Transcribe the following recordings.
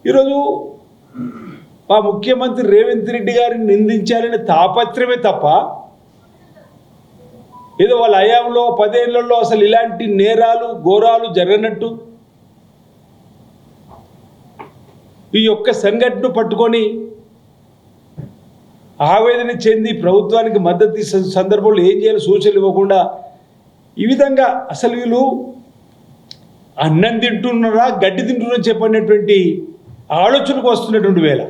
ఈరోజు మా ముఖ్యమంత్రి రేవంత్ రెడ్డి గారిని నిందించాలనే తాపత్రమే తప్ప ఏదో వాళ్ళ హయాంలో 10 ఏళ్లలో అసలు ఇలాంటి నేరాలు ఘోరాలు జరగనట్టు ఈ యొక్క సంఘటన పట్టుకొని ఆవేదన చెంది ప్రభుత్వానికి మద్దతు ఇచ్చే సందర్భంలో ఏం చేయాలో సూచనలు ఇవ్వకుండా ఈ విధంగా అసలు వీళ్ళు అన్నం తింటున్నారా గడ్డి తింటున్నారా చెప్పనేటువంటి ఆలోచనకు వస్తున్నటువంటి వేళ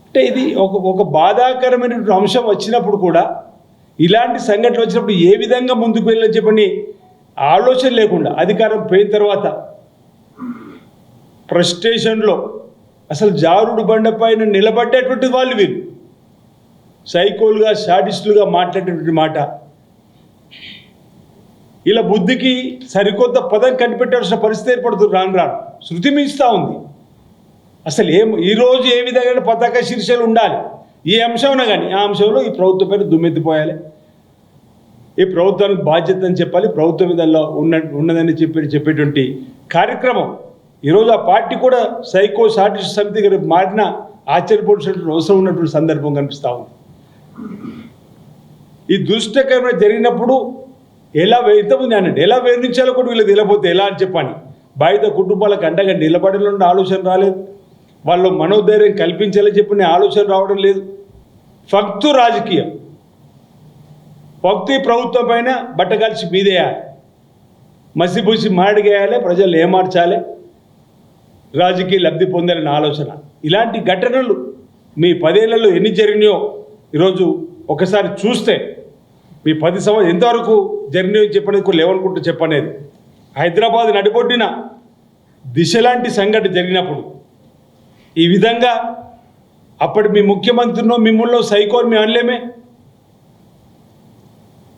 అంటే ఇది ఒక బాధాకరమైనటువంటి అంశం వచ్చినప్పుడు కూడా ఇలాంటి సంఘటనలు వచ్చినప్పుడు ఏ విధంగా ముందుకు వెళ్ళని చెప్పని ఆలోచన లేకుండా అధికారం పోయిన తర్వాత ఫ్రస్ట్రేషన్లో అసలు జారుడు బండ పైన నిలబడ్డేటువంటి వాళ్ళు వీళ్ళు సైకోలుగా షాడిస్టులుగా మాట్లాడేటువంటి మాట ఇలా బుద్ధికి సరికొత్త పదం కనిపెట్టాల్సిన పరిస్థితి ఏర్పడుతుంది రాను రాను శృతి మించుతూ ఉంది అసలు ఈరోజు ఏ విధంగా పతాక శీర్షాలు ఉండాలి ఈ అంశంలో కానీ ఆ అంశంలో ఈ ప్రభుత్వం పైన దుమ్మెత్తిపోయాలి ఈ ప్రభుత్వానికి బాధ్యత అని చెప్పాలి ప్రభుత్వం మీదలో ఉన్నదని చెప్పేటువంటి కార్యక్రమం ఈరోజు ఆ పార్టీ కూడా సైకో షార్టిస్ట్ సమితి గారు మారిన ఆశ్చర్యపోవాల్సినటువంటి అవసరం ఉన్నటువంటి సందర్భం కనిపిస్తూ ఉంది ఈ దుష్టకరమైన జరిగినప్పుడు ఎలా ఇంతమంది అన్నట్టు ఎలా వేర్నించాలో కూడా వీళ్ళకి తెలియకపోతే ఎలా అని చెప్పని బాధిత కుటుంబాలకు అండగా నిలబడాలన్న ఆలోచన రాలేదు వాళ్ళు మనోధైర్యం కల్పించాలని చెప్పిన ఆలోచన రావడం లేదు ఫక్తు రాజకీయం ఫక్తు ఈ ప్రభుత్వం పైన బట్టగలిసి మీదేయాలి మసిబూసి మాడిగేయాలి ప్రజలు ఏమార్చాలి రాజకీయ లబ్ధి పొందాలన్న ఆలోచన ఇలాంటి ఘటనలు మీ 10 ఏళ్లలో ఎన్ని జరిగినాయో ఈరోజు ఒకసారి చూస్తే మీ 10 సంవత్సరాలు ఎంతవరకు జరిగినాయో చెప్పడానికి లేవనుకుంటూ చెప్పనేది హైదరాబాద్ నడిబొడ్డిన దిశ లాంటి సంఘటన జరిగినప్పుడు ఈ విధంగా అప్పటి మీ ముఖ్యమంత్రినో మిమ్మల్ని సైకోని మేము అనలేమే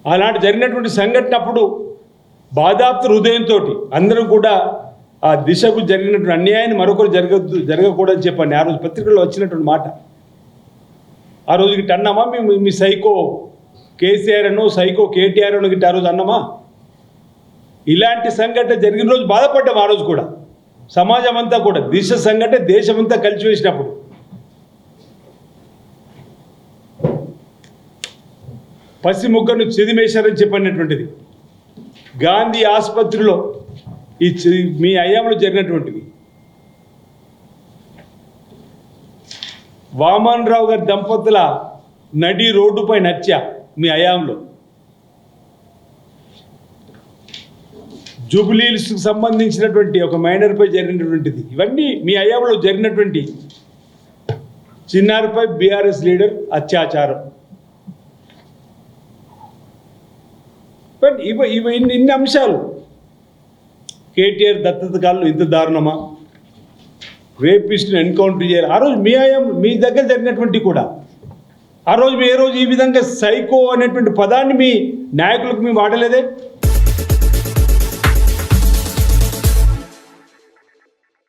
అలాంటి జరిగినటువంటి సంఘటన అప్పుడు బాధాప్త హృదయంతో అందరూ కూడా ఆ దిశకు జరిగినటువంటి అన్యాయాన్ని మరొకరు జరగకూడదని చెప్పండి ఆ రోజు పత్రికల్లో వచ్చినటువంటి మాట ఆ రోజుకి అన్నామా మీ సైకో కేసీఆర్ అనో సైకో కేటీఆర్ అనో గిట్ట ఆ రోజు అన్నామా ఇలాంటి సంఘటన జరిగిన రోజు బాధపడ్డాం ఆ రోజు కూడా సమాజం అంతా కూడా దిశ సంఘటన దేశమంతా కలిసివేసినప్పుడు పసి ముగ్గురు చిదిమేశారని చెప్పినటువంటిది గాంధీ ఆసుపత్రిలో ఈ మీ హయాంలో జరిగినటువంటిది వామన్ రావు గారి దంపతుల నడి రోడ్డుపై హత్య మీ హయాంలో జూబ్లీహిల్స్కి సంబంధించినటువంటి ఒక మైనర్పై జరిగినటువంటిది ఇవన్నీ మీ హయాంలో జరిగినటువంటి చిన్నారిపై బీఆర్ఎస్ లీడర్ అత్యాచారం బట్ ఇవి ఇన్ని అంశాలు కేటీఆర్ దత్తత కాలంలో ఇంత దారుణమా రేపిస్ట్ని ఎన్కౌంటర్ చేయాలి ఆ రోజు మీ దగ్గర జరిగినటువంటి కూడా ఆ రోజు ఏ రోజు ఈ విధంగా సైకో అనేటువంటి పదాన్ని మీ నాయకులకు మేము వాడలేదే